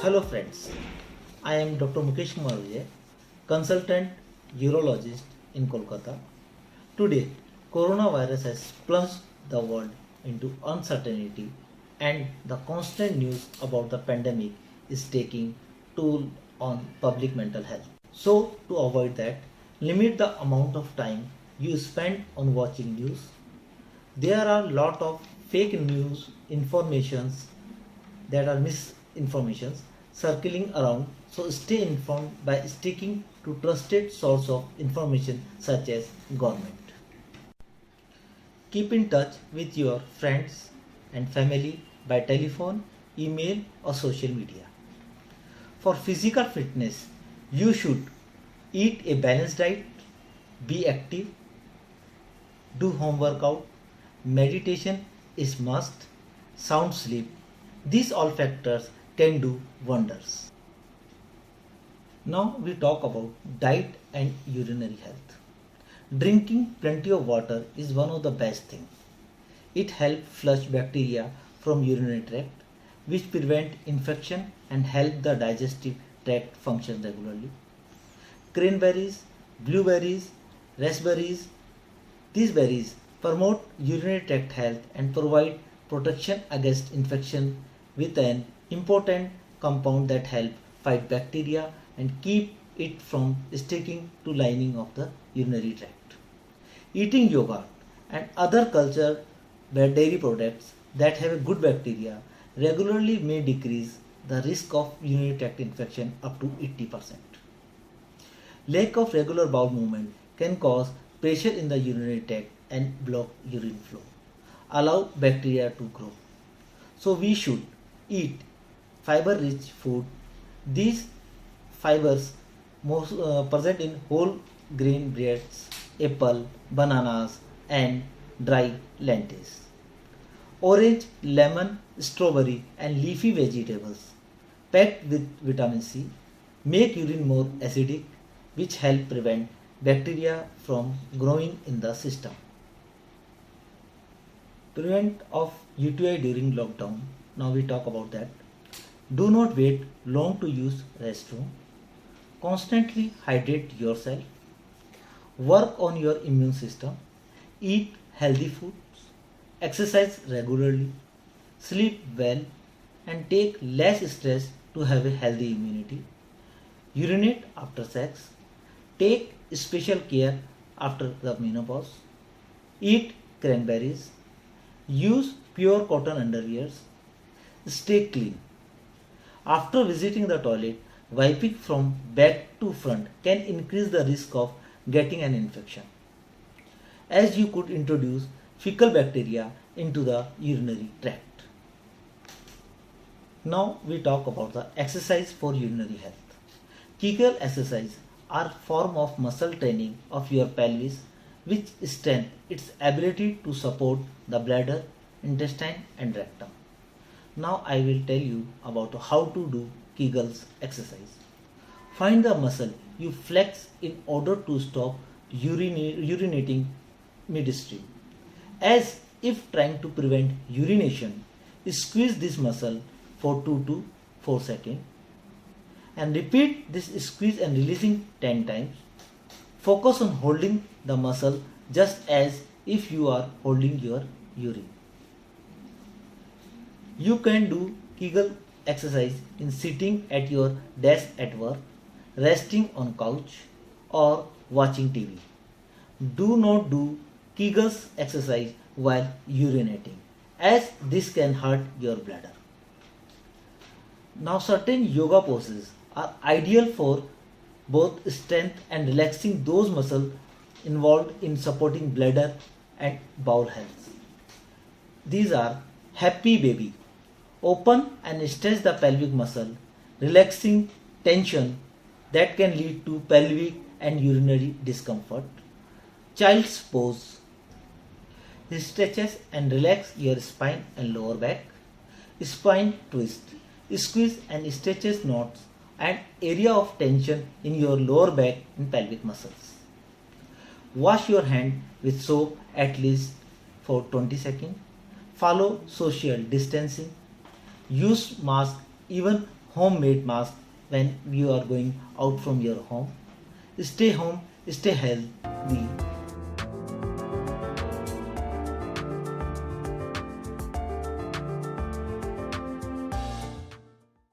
Hello friends, I am Dr. Mukesh Kumar Vijay, consultant urologist in Kolkata. Today, coronavirus has plunged the world into uncertainty and the constant news about the pandemic is taking toll on public mental health. So, to avoid that, limit the amount of time you spend on watching news. There are a lot of fake news informations that are misinformations circling around, so stay informed by sticking to trusted source of information such as government. Keep in touch with your friends and family by telephone, email or social media. For physical fitness, you should eat a balanced diet, be active, do home workout, meditation is must, sound sleep. These all factors can do wonders. Now we talk about diet and urinary health. Drinking plenty of water is one of the best things. It helps flush bacteria from urinary tract, which prevent infection and help the digestive tract function regularly. Cranberries, blueberries, raspberries, these berries promote urinary tract health and provide protection against infection with an important compound that help fight bacteria and keep it from sticking to lining of the urinary tract. Eating yogurt and other cultured dairy products that have a good bacteria regularly may decrease the risk of urinary tract infection up to 80%. Lack of regular bowel movement can cause pressure in the urinary tract and block urine flow, allow bacteria to grow. So we should eat fiber-rich food. These fibers most present in whole grain breads, apple, bananas, and dry lentils. Orange, lemon, strawberry, and leafy vegetables packed with vitamin C make urine more acidic, which help prevent bacteria from growing in the system. Prevent of UTI during lockdown. Now we talk about that. Do not wait long to use restroom. Constantly hydrate yourself. Work on your immune system. Eat healthy foods. Exercise regularly. Sleep well and take less stress to have a healthy immunity. Urinate after sex. Take special care after the menopause. Eat cranberries. Use pure cotton underwears. Stay clean. After visiting the toilet, wiping from back to front can increase the risk of getting an infection, as you could introduce fecal bacteria into the urinary tract. Now we talk about the exercise for urinary health. Kegel exercise are form of muscle training of your pelvis which strengthens its ability to support the bladder, intestine and rectum. Now I will tell you about how to do Kegel's exercise. Find the muscle you flex in order to stop urinating midstream. As if trying to prevent urination, squeeze this muscle for 2 to 4 seconds and repeat this squeeze and releasing 10 times. Focus on holding the muscle just as if you are holding your urine. You can do Kegel exercise in sitting at your desk at work, resting on couch or watching TV. Do not do Kegel's exercise while urinating, as this can hurt your bladder. Now certain yoga poses are ideal for both strength and relaxing those muscles involved in supporting bladder and bowel health. These are happy baby. Open and stretch the pelvic muscle, relaxing tension that can lead to pelvic and urinary discomfort. Child's pose. Stretches and relax your spine and lower back. Spine twist. Squeeze and stretches knots and area of tension in your lower back and pelvic muscles. Wash your hand with soap at least for 20 seconds. Follow social distancing. Use mask even homemade mask when you are going out from your home. Stay home, stay healthy,